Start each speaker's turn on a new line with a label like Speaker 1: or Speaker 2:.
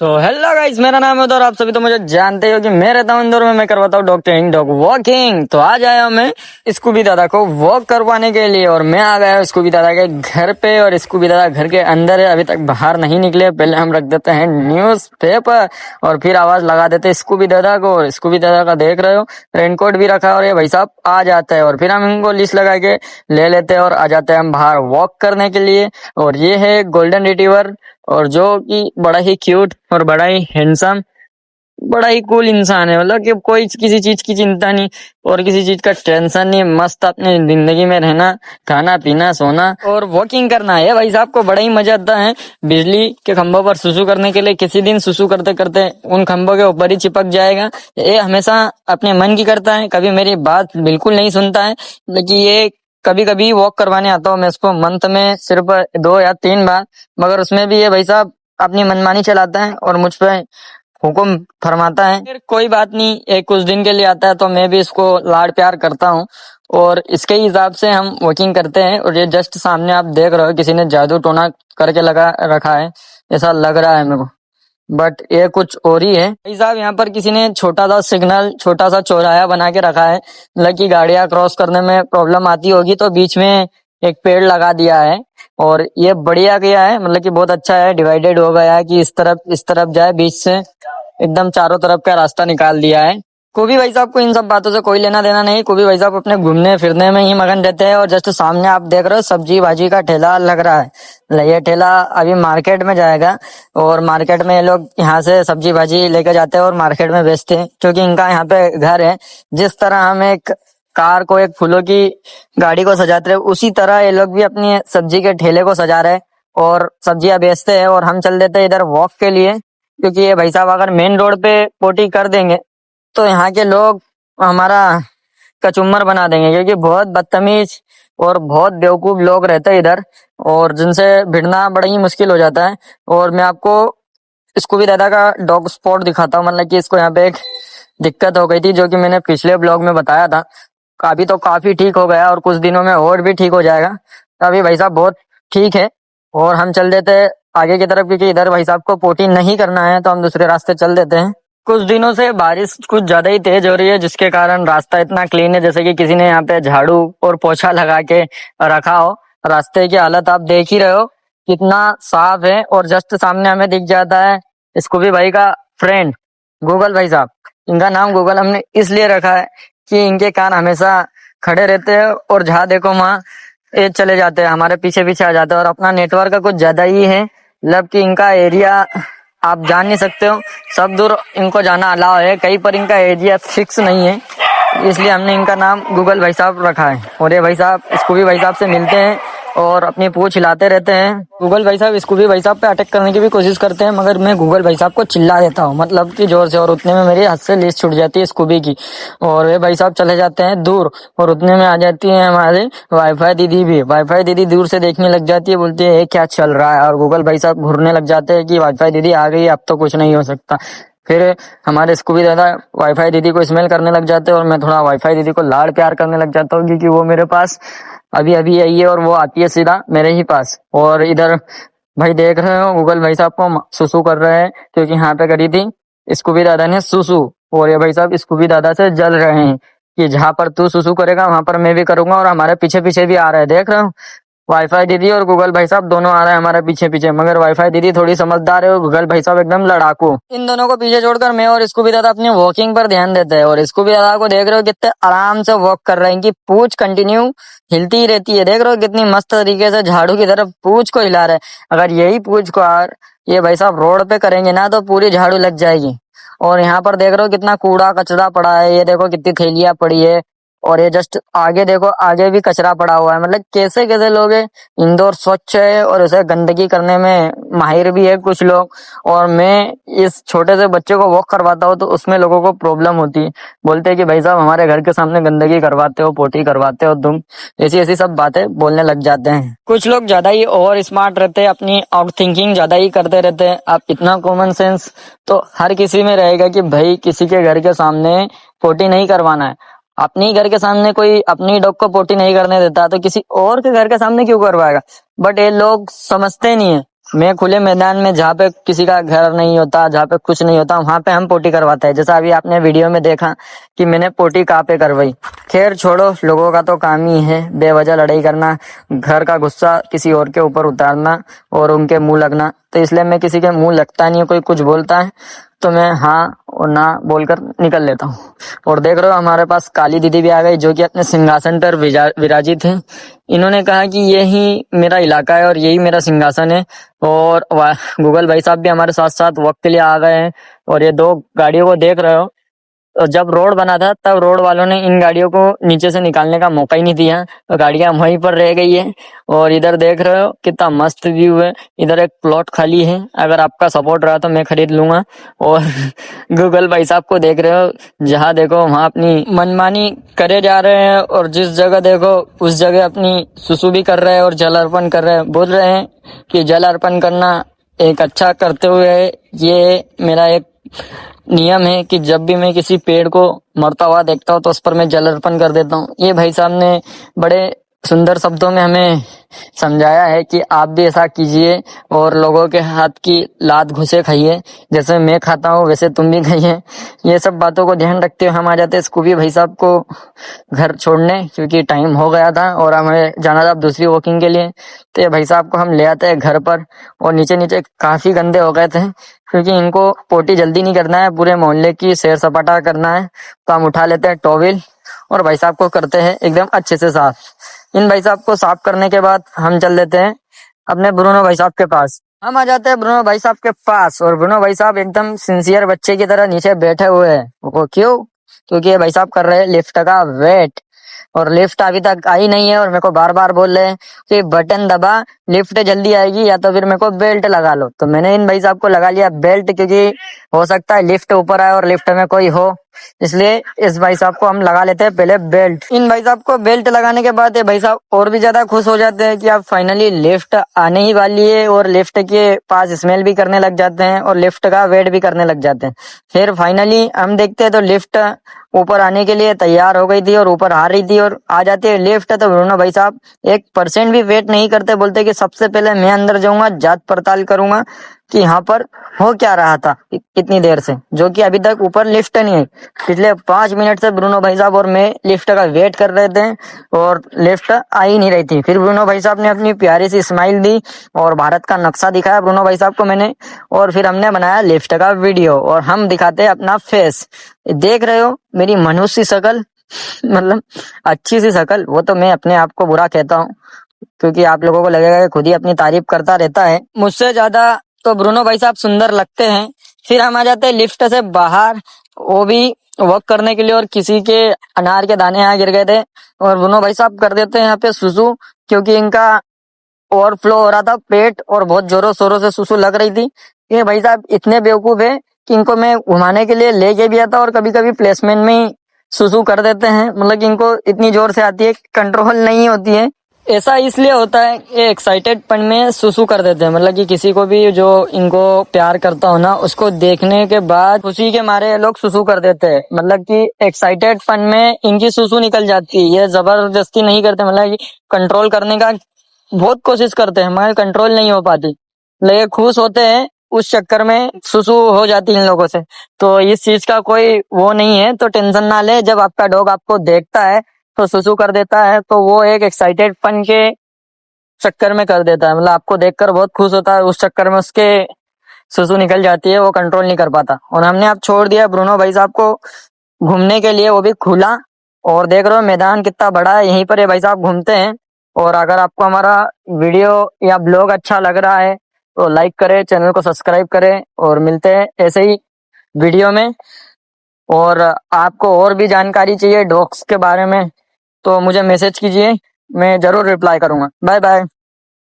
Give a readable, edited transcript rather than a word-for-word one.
Speaker 1: Hello guys, मेरा नाम है और आप सभी तो मुझे जानते हो कि मैं रहता हूँ इंदौर में। मैं करवाता हूँ डॉक्टरिंग डॉग वॉकिंग। तो आज आया हूँ मैं स्कूबी दादा को वॉक करवाने के लिए और मैं आ गया हूँ स्कूबी दादा के घर पे। और स्कूबी दादा घर के अंदर है, अभी तक बाहर नहीं निकले। पहले हम रख देते हैं न्यूज पेपर और फिर आवाज लगा देते हैं स्कूबी दादा को। और स्कूबी दादा का देख रहे हो, रेनकोट भी रखा है और ये भाई साहब आ जाता है और फिर हम इनको लिस्ट लगा के ले लेते हैं और आ जाते हैं हम बाहर वॉक करने के लिए। और ये है गोल्डन रिट्रीवर, और जो कि बड़ा ही क्यूट और बड़ा ही हैंडसम, बड़ा ही कूल इंसान है। मतलब कि कोई किसी चीज की चिंता नहीं और किसी चीज का टेंशन नहीं। मस्त अपनी जिंदगी में रहना, खाना पीना सोना और वॉकिंग करना है। भाई साहब को बड़ा ही मजा आता है बिजली के खंभों पर सुसु करने के लिए। किसी दिन सुसु करते करते उन खंभों के ऊपर ही चिपक जाएगा। ये हमेशा अपने मन की करता है, कभी मेरी बात बिल्कुल नहीं सुनता है। लेकिन ये कभी कभी वॉक करवाने आता हूँ मैं इसको मंथ में सिर्फ 2 या 3 बार, मगर उसमें भी ये भाई साहब अपनी मनमानी चलाता है और मुझ पे हुक्म फरमाता है। फिर कोई बात नहीं, एक कुछ दिन के लिए आता है तो मैं भी इसको लाड प्यार करता हूँ और इसके हिसाब से हम वॉकिंग करते हैं। और ये जस्ट सामने आप देख रहे हो, किसी ने जादू टोना करके लगा रखा है, ऐसा लग रहा है मेरे को, बट ये कुछ और ही है। भाई साहब यहाँ पर किसी ने छोटा सा सिग्नल, छोटा सा चौराहा बना के रखा है। मतलब कि गाड़ियां क्रॉस करने में प्रॉब्लम आती होगी तो बीच में एक पेड़ लगा दिया है और ये बढ़िया किया है। मतलब कि बहुत अच्छा है, डिवाइडेड हो गया है कि इस तरफ जाए, बीच से एकदम चारों तरफ का रास्ता निकाल दिया है। कोबी भाई साहब को इन सब बातों से कोई लेना देना नहीं। कोबी भाई साहब अपने घूमने फिरने में ही मगन रहते हैं। और जस्ट सामने आप देख रहे हो सब्जी भाजी का ठेला लग रहा है। ये ठेला अभी मार्केट में जाएगा और मार्केट में ये लोग यहाँ से सब्जी भाजी लेकर जाते हैं और मार्केट में बेचते हैं, क्योंकि इनका यहाँ पे घर है। जिस तरह हम एक कार को, एक फूलों की गाड़ी को सजाते हैं, उसी तरह ये लोग भी अपनी सब्जी के ठेले को सजा रहे हैं और सब्जियां बेचते हैं। और हम चल देते हैं इधर वॉक के लिए, क्योंकि ये भाई साहब अगर मेन रोड पे पोटी कर देंगे तो यहाँ के लोग हमारा कचूमर बना देंगे, क्योंकि बहुत बदतमीज और बहुत बेवकूफ लोग रहते हैं इधर और जिनसे भिड़ना बड़ा ही मुश्किल हो जाता है। और मैं आपको इसको भी दादा का डॉग स्पॉट दिखाता हूँ। मतलब कि इसको यहाँ पे एक दिक्कत हो गई थी, जो कि मैंने पिछले ब्लॉग में बताया था। अभी तो काफी ठीक हो गया और कुछ दिनों में और भी ठीक हो जाएगा। तो अभी भाई साहब बहुत ठीक है और हम चल देते हैं आगे की तरफ, क्योंकि इधर भाई साहब को पोटी नहीं करना है तो हम दूसरे रास्ते चल देते हैं। कुछ दिनों से बारिश कुछ ज्यादा ही तेज हो रही है, जिसके कारण रास्ता इतना क्लीन है जैसे कि किसी ने यहाँ पे झाड़ू और पोछा लगा के रखा हो। रास्ते की हालत आप देख ही रहे हो कितना साफ है। और जस्ट सामने हमें दिख जाता है स्कूबी भाई का फ्रेंड गूगल भाई साहब। इनका नाम गूगल हमने इसलिए रखा है कि इनके कान हमेशा खड़े रहते हैं और जहाँ देखो वहाँ ये चले जाते हैं, हमारे पीछे पीछे आ जाते हैं। और अपना नेटवर्क का कुछ ज्यादा ही है, मतलब कि इनका एरिया आप जान नहीं सकते हो, सब दूर इनको जाना अलाउ है, कहीं पर इनका एरिया फिक्स नहीं है। इसलिए हमने इनका नाम गूगल भाई साहब रखा है। और ये भाई साहब स्कूबी भाई साहब से मिलते हैं और अपनी पूंछ हिलाते रहते हैं। गूगल भाई साहब स्कूबी भाई साहब पे अटैक करने की भी कोशिश करते हैं, मगर मैं गूगल भाई साहब को चिल्ला देता हूँ, मतलब कि जोर से, और उतने में मेरी हाथ से लीस छूट जाती है स्कूबी की और वे भाई साहब चले जाते हैं दूर। और उतने में आ जाती है हमारी वाईफाई दीदी भी। वाईफाई दीदी दूर से देखने लग जाती है, बोलती है ये क्या चल रहा है। और गूगल भाई साहब घूरने लग जाते हैं कि वाईफाई दीदी आ गई, अब तो कुछ नहीं हो सकता। फिर हमारे स्कूबी दादा वाईफाई दीदी को स्मेल करने लग जाते हैं और मैं थोड़ा वाईफाई दीदी को लाड प्यार करने लग जाता हूँ, क्योंकि वो मेरे पास अभी अभी आई है और वो आती है सीधा मेरे ही पास। और इधर भाई देख रहे हो गूगल भाई साहब को सुसु कर रहे हैं, क्योंकि यहाँ पे करी थी स्कूबी दादा ने सुसु। और ये भाई साहब स्कूबी दादा से जल रहे हैं कि जहाँ पर तू सुसु करेगा वहां पर मैं भी करूंगा। और हमारे पीछे पीछे भी आ रहे हैं, देख रहे हो, वाईफाई दीदी और गूगल भाई साहब दोनों आ रहे हैं हमारे पीछे पीछे। मगर वाईफाई दीदी थोड़ी समझदार है और गूगल भाई साहब एकदम लड़ाकू। इन दोनों को पीछे छोड़कर मैं और स्कूबी दादा अपनी वॉकिंग पर ध्यान देते हैं। और स्कूबी दादा को देख रहे हो कितने आराम से वॉक कर रहे हैं, कि पूंछ कंटिन्यू हिलती ही रहती है। देख रहे हो कितनी मस्त तरीके से झाड़ू की तरफ पूंछ को हिला रहे हैं। अगर यही पूंछ को ये भाई साहब रोड पे करेंगे ना तो पूरी झाड़ू लग जाएगी। और यहाँ पर देख रहे हो कितना कूड़ा कचरा पड़ा है, ये देखो कितनी थैलियां पड़ी है। और ये जस्ट आगे देखो, आगे भी कचरा पड़ा हुआ है। मतलब कैसे कैसे लोग हैं। इंदौर स्वच्छ है और उसे गंदगी करने में माहिर भी है कुछ लोग। और मैं इस छोटे से बच्चे को वॉक करवाता हूँ तो उसमें लोगों को प्रॉब्लम होती है, बोलते हैं कि भाई साहब हमारे घर के सामने गंदगी करवाते हो, पोटी करवाते हो तुम, ऐसी ऐसी सब बातें बोलने लग जाते हैं। कुछ लोग ज्यादा ही ओवर स्मार्ट रहते हैं, अपनी आउट थिंकिंग ज्यादा ही करते रहते हैं। अब इतना कॉमन सेंस तो हर किसी में रहेगा कि भाई किसी के घर के सामने पोटी नहीं करवाना है। अपनी घर के सामने कोई अपनी डॉग को पोटी नहीं करने देता तो किसी और के घर के सामने क्यों करवाएगा। बट ये लोग समझते नहीं है। मैं खुले मैदान में जहाँ पे किसी का घर नहीं होता, जहाँ पे कुछ नहीं होता, वहां पे हम पोटी करवाते हैं। जैसा अभी आपने वीडियो में देखा कि मैंने पोटी कहाँ पे करवाई। खैर छोड़ो, लोगों का तो काम ही है बेवजह लड़ाई करना, घर का गुस्सा किसी और के ऊपर उतारना और उनके मुंह लगना। तो इसलिए मैं किसी के मुंह लगता नहीं है। कोई कुछ बोलता है तो मैं हाँ और ना बोलकर निकल लेता हूँ। और देख रहे हो हमारे पास काली दीदी भी आ गई, जो कि अपने सिंहासन पर विराजित है। इन्होंने कहा कि यही मेरा इलाका है और यही मेरा सिंहासन है। और गूगल भाई साहब भी हमारे साथ साथ वक्त के लिए आ गए हैं। और ये दो गाड़ियों को देख रहे हो, तो जब रोड बना था तब रोड वालों ने इन गाड़ियों को नीचे से निकालने का मौका ही नहीं दिया, तो गाड़ियां वहीं पर रह गई है। और इधर देख रहे हो कितना मस्त व्यू है। इधर एक प्लॉट खाली है, अगर आपका सपोर्ट रहा तो मैं खरीद लूंगा। और गूगल भाई साहब को देख रहे हो, जहाँ देखो वहां अपनी मनमानी करे जा रहे हैं, और जिस जगह देखो उस जगह अपनी सुसु भी कर रहे हैं और जल अर्पण कर रहे हैं। बोल रहे हैं कि जल अर्पण करना एक अच्छा करते हुए है। ये मेरा एक नियम है कि जब भी मैं किसी पेड़ को मरता हुआ देखता हूँ तो उस पर मैं जल अर्पण कर देता हूँ। ये भाई साहब ने बड़े सुंदर शब्दों में हमें समझाया है कि आप भी ऐसा कीजिए और लोगों के हाथ की लात घुसे खाइए, जैसे मैं खाता हूँ वैसे तुम भी खाइए। ये सब बातों को ध्यान रखते हुए हम आ जाते हैं स्कूबी भाई साहब को घर छोड़ने, क्योंकि टाइम हो गया था और हमें जाना था दूसरी वॉकिंग के लिए। तो ये भाई साहब को हम ले आते हैं घर पर। और नीचे नीचे काफी गंदे हो गए थे, क्योंकि इनको पोटी जल्दी नहीं करना है, पूरे मोहल्ले की सैर सपाटा करना है। तो हम उठा लेते हैं टॉवेल और भाई साहब को करते हैं एकदम अच्छे से साफ। इन भाई साहब को साफ करने के बाद हम चल देते हैं अपने ब्रूनो भाई साहब के पास। हम आ जाते हैं ब्रूनो भाई साहब के पास, और ब्रूनो भाई साहब एकदम सिंसियर बच्चे की तरह नीचे बैठे हुए हैं। वो क्यों? क्योंकि ये भाई साहब कर रहे हैं लिफ्ट का वेट, और लिफ्ट अभी तक आई नहीं है। और मेरे को बार बार बोल रहे हैं कि बटन दबा, लिफ्ट जल्दी आएगी, या तो फिर मेरे को बेल्ट लगा लो। तो मैंने इन भाई साहब को लगा लिया बेल्ट, क्योंकि हो सकता है लिफ्ट ऊपर आए और लिफ्ट में कोई हो, इसलिए इस भाई साहब को हम लगा लेते हैं पहले बेल्ट। इन भाई साहब को बेल्ट लगाने के बाद ये भाई साहब और भी ज्यादा खुश हो जाते हैं कि अब फाइनली लिफ्ट आने ही वाली है, और लिफ्ट के पास स्मेल भी करने लग जाते हैं और लिफ्ट का वेट भी करने लग जाते हैं। फिर फाइनली हम देखते हैं तो लिफ्ट ऊपर आने के लिए तैयार हो गई थी और ऊपर आ रही थी, और आ जाती है लिफ्ट। तो ब्रूनो भाई साहब 1% भी वेट नहीं करते, बोलते कि सबसे पहले मैं अंदर जाऊंगा, जांच पड़ताल करूंगा कि यहाँ पर हो क्या रहा था इतनी देर से, जो कि अभी तक ऊपर लिफ्ट नहीं आई। पिछले 5 मिनट से ब्रूनो भाई साहब और मैं लिफ्ट का वेट कर रहे थे और लिफ्ट आ ही नहीं रही थी। फिर ब्रूनो भाई साहब ने अपनी प्यारी सी स्माइल दी और भारत का नक्शा दिखाया ब्रूनो भाई साहब को मैंने, और फिर हमने बनाया लिफ्ट का वीडियो, और हम दिखाते हैं अपना फेस। देख रहे हो मेरी मनुष्य शक्ल, मतलब अच्छी सी शक्ल। वो तो मैं अपने आप को बुरा कहता हूँ, क्योंकि आप लोगों को लगेगा कि खुद ही अपनी तारीफ करता रहता है। मुझसे ज्यादा तो ब्रूनो भाई साहब सुंदर लगते हैं। फिर हम आ जाते हैं लिफ्ट से बाहर, वो भी वॉक करने के लिए, और किसी के अनार के दाने यहाँ गिर गए थे और ब्रूनो भाई साहब कर देते हैं यहाँ पे सुसु, क्योंकि इनका ओवरफ्लो हो रहा था पेट और बहुत जोरों शोरों से सुसु लग रही थी। ये भाई साहब इतने बेवकूफ है कि इनको मैं घुमाने के लिए लेके भी आता और कभी कभी प्लेसमेंट में ही सुसु कर देते हैं। मतलब कि इनको इतनी जोर से आती है, कंट्रोल नहीं होती है। ऐसा इसलिए होता है, ये एक्साइटेड पन में सुसु कर देते हैं। मतलब कि किसी को भी जो इनको प्यार करता हो ना, उसको देखने के बाद खुशी के मारे ये लोग सुसु कर देते हैं। मतलब कि एक्साइटेड पन में इनकी सुसु निकल जाती है, ये जबरदस्ती नहीं करते। मतलब कि कंट्रोल करने का बहुत कोशिश करते हैं मगर कंट्रोल नहीं हो पाती, लेकिन खुश होते हैं उस चक्कर में सुसु हो जाती है इन लोगों से। तो इस चीज का कोई वो नहीं है, तो टेंशन ना ले। जब आपका डॉग आपको देखता है तो सुसु कर देता है, तो वो एक एक्साइटेड पन के चक्कर में कर देता है। मतलब आपको देखकर बहुत खुश होता है, उस चक्कर में उसके सुसु निकल जाती है, वो कंट्रोल नहीं कर पाता। और हमने अब छोड़ दिया ब्रूनो भाई साहब को घूमने के लिए, वो भी खुला। और देख रहे हो मैदान कितना बड़ा है, यहीं पर ये भाई साहब घूमते हैं। और अगर आपको हमारा वीडियो या ब्लॉग अच्छा लग रहा है तो लाइक करें, चैनल को सब्सक्राइब करें, और मिलते हैं ऐसे ही वीडियो में। और आपको और भी जानकारी चाहिए डॉग्स के बारे में तो मुझे मैसेज कीजिए, मैं जरूर रिप्लाई करूंगा। Bye bye.